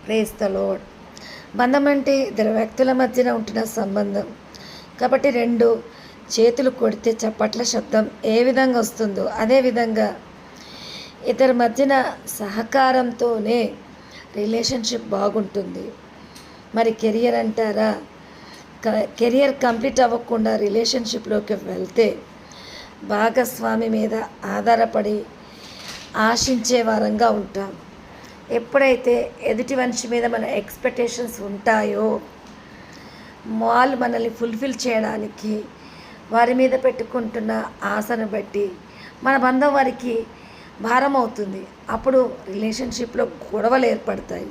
Praise the lord. బంధం అంటే ఇద్దరు వ్యక్తుల మధ్యన ఉంటున్న సంబంధం. కాబట్టి రెండు చేతులు కొడితే చప్పట్ల శబ్దం ఏ విధంగా వస్తుందో అదేవిధంగా ఇద్దరి మధ్యన సహకారంతోనే రిలేషన్షిప్ బాగుంటుంది. మరి కెరియర్ అంటారా, కెరియర్ కంప్లీట్ అవ్వకుండా రిలేషన్షిప్లోకి వెళ్తే భాగస్వామి మీద ఆధారపడి ఆశించే వారంగా ఉంటాం. ఎప్పుడైతే ఎదుటి మనిషి మీద మన ఎక్స్పెక్టేషన్స్ ఉంటాయో వాళ్ళు మనల్ని ఫుల్ఫిల్ చేయడానికి వారి మీద పెట్టుకుంటున్న ఆశను బట్టి మన బంధం వారికి భారం అవుతుంది. అప్పుడు రిలేషన్షిప్లో గొడవలు ఏర్పడతాయి.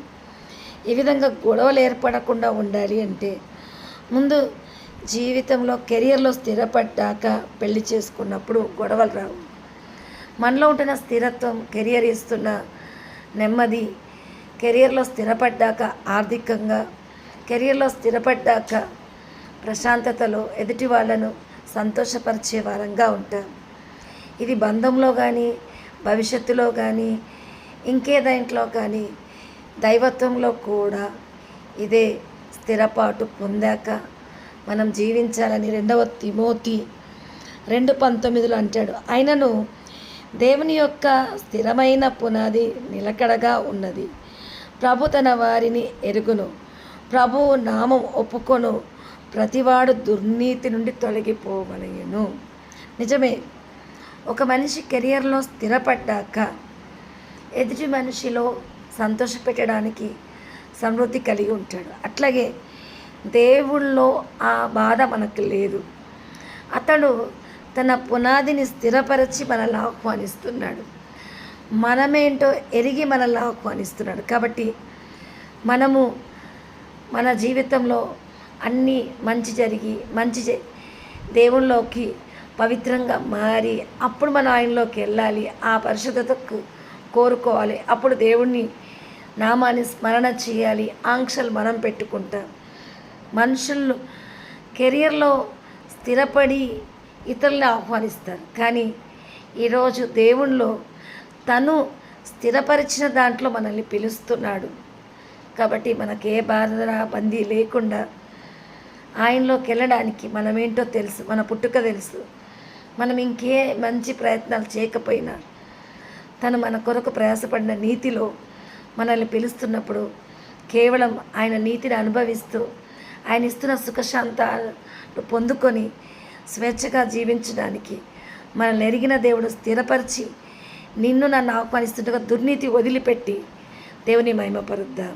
ఈ విధంగా గొడవలు ఏర్పడకుండా ఉండాలి అంటే ముందు జీవితంలో కెరియర్లో స్థిరపడ్డాక పెళ్లి చేసుకున్నప్పుడు గొడవలు రావు. మనలో ఉంటున్న స్థిరత్వం, కెరియర్ ఇస్తున్న నెమ్మది, కెరియర్లో స్థిరపడ్డాక ఆర్థికంగా, కెరియర్లో స్థిరపడ్డాక ప్రశాంతతలో ఎదుటి వాళ్ళను సంతోషపరిచే వారంగా ఉంటాం. ఇది బంధంలో కానీ, భవిష్యత్తులో కానీ, ఇంకేదాంట్లో కానీ, దైవత్వంలో కూడా ఇదే స్థిరపాటు పొందాక మనం జీవించాలని 2వ తిమోతి 2:19 అంటాడు. అయినను దేవుని యొక్క స్థిరమైన పునాది నిలకడగా ఉన్నది. ప్రభు తన వారిని ఎరుగును, ప్రభువు నామం ఒప్పుకొను ప్రతివాడు దుర్నీతి నుండి తొలగిపోవలయును. నిజమే, ఒక మనిషి కెరియర్లో స్థిరపడ్డాక ఎదుటి మనిషిలో సంతోషపెట్టడానికి సమృద్ధి కలిగి ఉంటాడు. అట్లాగే దేవుళ్ళో ఆ బాధ మనకు లేదు. అతడు తన పునాదిని స్థిరపరిచి మనల్ని ఆహ్వానిస్తున్నాడు. మనమేంటో ఎరిగి మనల్ని ఆహ్వానిస్తున్నాడు. కాబట్టి మనము మన జీవితంలో అన్నీ మంచి జరిగి దేవుళ్ళలోకి పవిత్రంగా మారి అప్పుడు మనం ఆయనలోకి వెళ్ళాలి. ఆ పరిశుద్ధతకు కోరుకోవాలి. అప్పుడు దేవుణ్ణి నామాన్ని స్మరణ చేయాలి. ఆంక్షలు మనం పెట్టుకుంటాం. మనుషులు కెరియర్లో స్థిరపడి ఇతరులను ఆహ్వానిస్తారు. కానీ ఈరోజు దేవునిలో తను స్థిరపరిచిన దాంట్లో మనల్ని పిలుస్తున్నాడు. కాబట్టి మనకే బాధ బందీ లేకుండా ఆయనలోకి వెళ్ళడానికి మనమేంటో తెలుసు, మన పుట్టుక తెలుసు. మనం ఇంకే మంచి ప్రయత్నాలు చేయకపోయినా తను మన కొరకు ప్రయాసపడిన నీతిలో మనల్ని పిలుస్తున్నప్పుడు కేవలం ఆయన నీతిని అనుభవిస్తూ ఆయన ఇస్తున్న సుఖశాంతాలు పొందుకొని స్వేచ్ఛగా జీవించడానికి మనల్ని ఎరిగిన దేవుడు స్థిరపరిచి నన్ను ఆహ్వానిస్తుండగా దుర్నీతి వదిలిపెట్టి దేవుని మహిమపరుద్దాం.